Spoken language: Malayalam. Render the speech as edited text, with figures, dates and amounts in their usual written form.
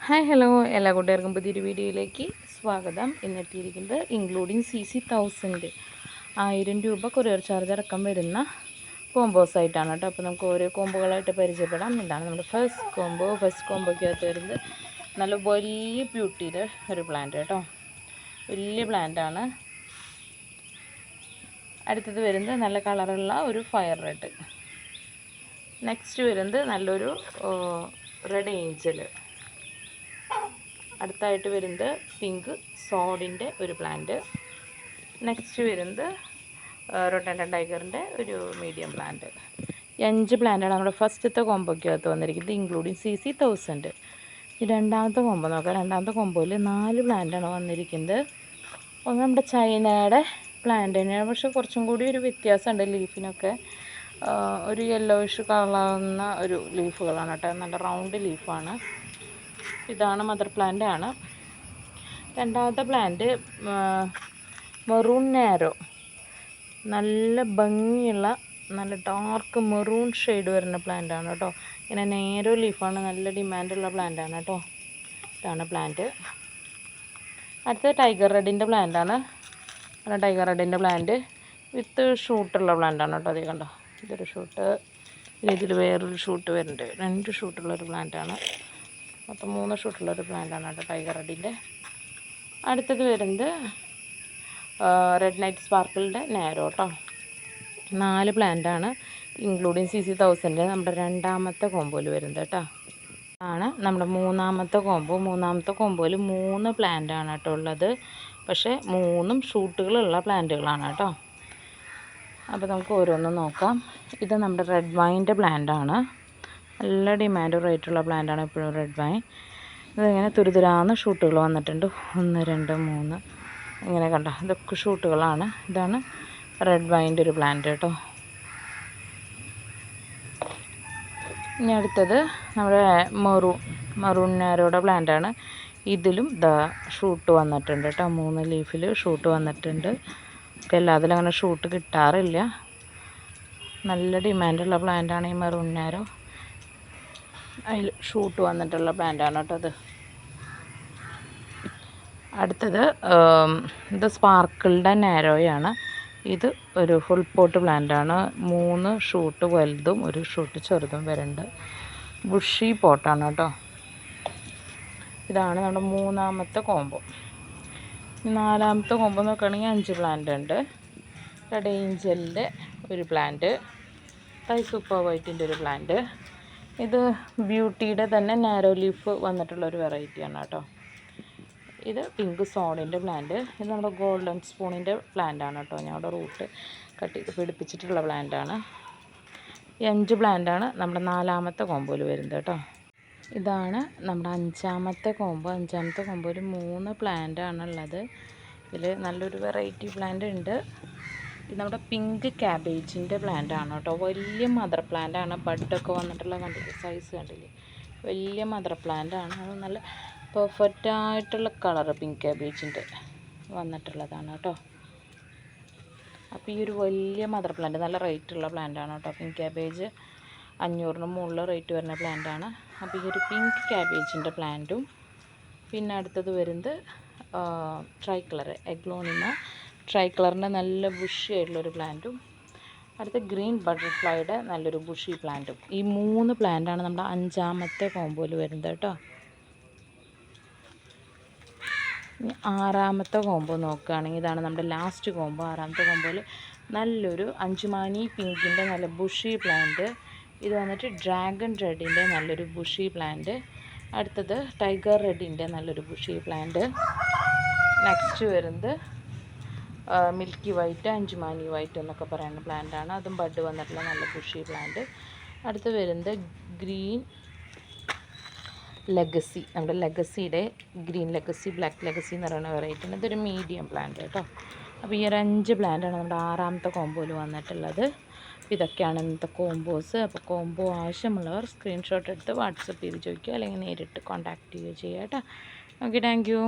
ഹായ് ഹലോ എല്ലാ കൂട്ടുകാർക്കും പുതിയൊരു വീഡിയോയിലേക്ക് സ്വാഗതം. ഇന്നെത്തിയിരിക്കുന്നത് ഇൻക്ലൂഡിങ് CC 1000 1000 രൂപ കൊറിയർ ചാർജ് അടക്കം വരുന്ന കോമ്പോസ് ആയിട്ടാണ് കേട്ടോ. അപ്പോൾ നമുക്ക് ഓരോ കോമ്പോകളായിട്ട് പരിചയപ്പെടാം. ഇതാണ് നമ്മുടെ ഫസ്റ്റ് കോമ്പോയ്ക്കകത്ത് വരുന്നത് നല്ല വലിയ ബ്യൂട്ടിയുടെ ഒരു പ്ലാന്റ് കേട്ടോ. വലിയ പ്ലാന്റാണ്. അടുത്തത് വരുന്നത് നല്ല കളറുള്ള ഒരു ഫയർ റെഡ്. നെക്സ്റ്റ് വരുന്നത് നല്ലൊരു റെഡ് ഏഞ്ചൽ. അടുത്തായിട്ട് വരുന്നത് പിങ്ക് സോഡിൻ്റെ ഒരു പ്ലാന്റ്. നെക്സ്റ്റ് വരുന്നത് റൊട്ടൻഡൻ ടൈഗറിൻ്റെ ഒരു മീഡിയം പ്ലാന്റ്. ഈ 5 പ്ലാന്റാണ് നമ്മുടെ ഫസ്റ്റത്തെ കോമ്പോയ്ക്കകത്ത് വന്നിരിക്കുന്നത്, ഇൻക്ലൂഡിങ് CC 1000. ഈ രണ്ടാമത്തെ കോമ്പോ നോക്കാം. രണ്ടാമത്തെ കോമ്പോയിൽ 4 പ്ലാന്റാണ് വന്നിരിക്കുന്നത്. ഒന്ന് നമ്മുടെ ചൈനയുടെ പ്ലാന്റ് തന്നെയാണ്, പക്ഷേ കുറച്ചും കൂടി ഒരു വ്യത്യാസമുണ്ട്. ലീഫിനൊക്കെ ഒരു യെല്ലോയിഷ് കളറുന്ന ഒരു ലീഫുകളാണ് കേട്ടോ. നല്ല റൗണ്ട് ലീഫാണ്. ഇതാണ് മദർ പ്ലാന്റ് ആണ്. രണ്ടാമത്തെ പ്ലാന്റ് മെറൂൺ നാരോ, നല്ല ഭംഗിയുള്ള നല്ല ഡാർക്ക് മെറൂൺ ഷെയ്ഡ് വരുന്ന പ്ലാന്റ് ആണ് കേട്ടോ. ഇങ്ങനെ നേരോ ലീഫാണ്, നല്ല ഡിമാൻഡുള്ള പ്ലാന്റ് ആണ് കേട്ടോ. ഇതാണ് പ്ലാന്റ്. അടുത്തത് ടൈഗർ റെഡിൻ്റെ പ്ലാന്റ് ആണ്. ടൈഗർ റെഡിൻ്റെ പ്ലാന്റ് വിത്ത് ഷൂട്ടുള്ള പ്ലാന്റ് ആണ് കേട്ടോ. അതേ കണ്ടോ, ഇതൊരു ഷൂട്ട്, ഇതിൽ വേറൊരു ഷൂട്ട് വരുന്നുണ്ട്. 2 ഷൂട്ടുള്ളൊരു പ്ലാന്റ് ആണ്. മൊത്തം 3 ഷൂട്ടുള്ളൊരു പ്ലാന്റാണ് കേട്ടോ ടൈഗർ റെഡിൻ്റെ. അടുത്തത് വരുന്നത് റെഡ് നൈറ്റ് സ്പാർക്കിളിൻ്റെ നാരോ കേട്ടോ. 4 പ്ലാന്റാണ് ഇൻക്ലൂഡിങ് CC 1000 നമ്മുടെ രണ്ടാമത്തെ കോമ്പോയിൽ വരുന്നത് കേട്ടോ. ആണ് നമ്മുടെ മൂന്നാമത്തെ കോമ്പോ. മൂന്നാമത്തെ കോമ്പോയിൽ 3 പ്ലാന്റാണ് കേട്ടോ ഉള്ളത്, പക്ഷേ 3ഉം ഷൂട്ടുകളുള്ള പ്ലാന്റുകളാണ് കേട്ടോ. അപ്പോൾ നമുക്ക് ഓരോന്നും നോക്കാം. ഇത് നമ്മുടെ റെഡ് വൈൻ്റെ പ്ലാന്റാണ്. നല്ല ഡിമാൻഡ് റേറ്റുള്ള പ്ലാന്റാണ് എപ്പോഴും റെഡ് വൈൻ. ഇതിങ്ങനെ തുരുതുരാന്ന് ഷൂട്ടുകൾ വന്നിട്ടുണ്ട്. 1 2 3 ഇങ്ങനെ കണ്ട, ഇതൊക്കെ ഷൂട്ടുകളാണ്. ഇതാണ് റെഡ് വൈൻ്റെ ഒരു പ്ലാന്റ് കേട്ടോ. ഇനി അടുത്തത് നമ്മുടെ മറൂൺ നാരോയുടെ പ്ലാന്റാണ്. ഇതിലും ഷൂട്ട് വന്നിട്ടുണ്ട് കേട്ടോ. 3 ലീഫിൽ ഷൂട്ട് വന്നിട്ടുണ്ട്. ഇപ്പോൾ എല്ലാത്തിലും അങ്ങനെ ഷൂട്ട് കിട്ടാറില്ല. നല്ല ഡിമാൻഡുള്ള പ്ലാന്റാണ് ഈ മറൂൺ നാരോ. അതിൽ ഷൂട്ട് വന്നിട്ടുള്ള പ്ലാന്റാണ് കേട്ടോ അത്. അടുത്തത് ഇത് സ്പാർക്കിളുടെ നാരോയാണ്. ഇത് ഒരു ഫുൾ പോട്ട് പ്ലാന്റാണ്. 3 ഷൂട്ട് വലുതും 1 ഷൂട്ട് ചെറുതും വരുന്നുണ്ട്. ബുഷി പോട്ടാണ് കേട്ടോ. ഇതാണ് നമ്മുടെ മൂന്നാമത്തെ കോമ്പോ. നാലാമത്തെ കോമ്പോ നോക്കുകയാണെങ്കിൽ 5 പ്ലാന്റ് ഉണ്ട്. റെഡ് ഏഞ്ചലിൻ്റെ ഒരു പ്ലാന്റ്, തൈ സൂപ്പർ വൈറ്റിൻ്റെ ഒരു പ്ലാന്റ്. ഇത് ബ്യൂട്ടിയുടെ തന്നെ നാരോ ലീഫ് വന്നിട്ടുള്ളൊരു വെറൈറ്റിയാണ് കേട്ടോ. ഇത് പിങ്ക് സോഡിൻ്റെ പ്ലാന്റ്. ഇത് നമ്മുടെ ഗോൾഡൻ സ്പൂണിൻ്റെ പ്ലാന്റാണ് കേട്ടോ. ഞങ്ങളുടെ റൂട്ട് കട്ട് ചെയ്ത് പിടിപ്പിച്ചിട്ടുള്ള പ്ലാന്റാണ്. ഈ 5 പ്ലാന്റാണ് നമ്മുടെ നാലാമത്തെ കോമ്പോയിൽ വരുന്നത് കേട്ടോ. ഇതാണ് നമ്മുടെ അഞ്ചാമത്തെ കോമ്പോ. അഞ്ചാമത്തെ കോമ്പോയിൽ 3 പ്ലാന്റാണ് ഉള്ളത്. ഇതിൽ നല്ലൊരു വെറൈറ്റി പ്ലാന്റ് ഉണ്ട്. ഇത് നമ്മുടെ പിങ്ക് ക്യാബേജിൻ്റെ പ്ലാന്റാണ് കേട്ടോ. വലിയ മദർ പ്ലാന്റാണ്. ബഡൊക്കെ വന്നിട്ടുള്ള കണ്ടില്ലേ, സൈസ് കണ്ടില്ലേ, വലിയ മദർ പ്ലാന്റാണ്. അത് നല്ല പെർഫെക്റ്റായിട്ടുള്ള കളറ് പിങ്ക് ക്യാബേജിൻ്റെ വന്നിട്ടുള്ളതാണ് കേട്ടോ. അപ്പോൾ ഈ ഒരു വലിയ മദർ പ്ലാന്റ് നല്ല റേറ്റുള്ള പ്ലാന്റാണ് കേട്ടോ. പിങ്ക് ക്യാബേജ് 500-ന് മുകളിൽ റേറ്റ് വരുന്ന പ്ലാന്റാണ്. അപ്പോൾ ഈ ഒരു പിങ്ക് ക്യാബേജിൻ്റെ പ്ലാന്റും, പിന്നെ അടുത്തത് വരുന്നത് ട്രൈ കളർ എഗ്ലോണിമ ട്രൈ കളറിൻ്റെ നല്ല ബുഷി ആയിട്ടുള്ളൊരു പ്ലാന്റും, അടുത്ത ഗ്രീൻ ബട്ടർഫ്ലൈയുടെ നല്ലൊരു ബുഷി പ്ലാന്റും. ഈ 3 പ്ലാന്റാണ് നമ്മുടെ അഞ്ചാമത്തെ കോമ്പോയിൽ വരുന്നത് കേട്ടോ. ഇനി ആറാമത്തെ കോമ്പോ നോക്കുകയാണെങ്കിൽ ഇതാണ് നമ്മുടെ ലാസ്റ്റ് കോമ്പോ. ആറാമത്തെ കോമ്പോയിൽ നല്ലൊരു അഞ്ചുമാനി പിങ്കിൻ്റെ നല്ല ബുഷി പ്ലാന്റ്. ഇത് വന്നിട്ട് ഡ്രാഗൺ റെഡിൻ്റെ നല്ലൊരു ബുഷി പ്ലാന്റ്. അടുത്തത് ടൈഗർ റെഡിൻ്റെ നല്ലൊരു ബുഷി പ്ലാന്റ്. നെക്സ്റ്റ് വരുന്നത് മിൽക്കി വൈറ്റ്, അഞ്ചുമാനി വൈറ്റ് എന്നൊക്കെ പറയുന്ന പ്ലാന്റാണ്. അതും ബഡ് വന്നിട്ടുള്ള നല്ല ബുഷി പ്ലാന്റ്. അടുത്ത് വരുന്നത് ഗ്രീൻ ലെഗസി, നമ്മുടെ ലെഗസിയുടെ ഗ്രീൻ ലെഗസി, ബ്ലാക്ക് ലെഗസി എന്ന് പറയുന്ന വെറൈറ്റിയാണ്. ഇതൊരു മീഡിയം പ്ലാന്റ് കേട്ടോ. അപ്പോൾ ഈ ഒരു 5 പ്ലാന്റാണ് നമ്മുടെ ആറാമത്തെ കോമ്പോയിൽ വന്നിട്ടുള്ളത്. ഇതൊക്കെയാണ് ഇന്നത്തെ കോമ്പോസ്. അപ്പോൾ കോമ്പോ ആവശ്യമുള്ളവർ സ്ക്രീൻഷോട്ട് എടുത്ത് വാട്സപ്പ് ചെയ്ത് ചോദിക്കുക, അല്ലെങ്കിൽ നേരിട്ട് കോൺടാക്റ്റ് ചെയ്യുകയോ ചെയ്യുക കേട്ടോ. Okay, thank you.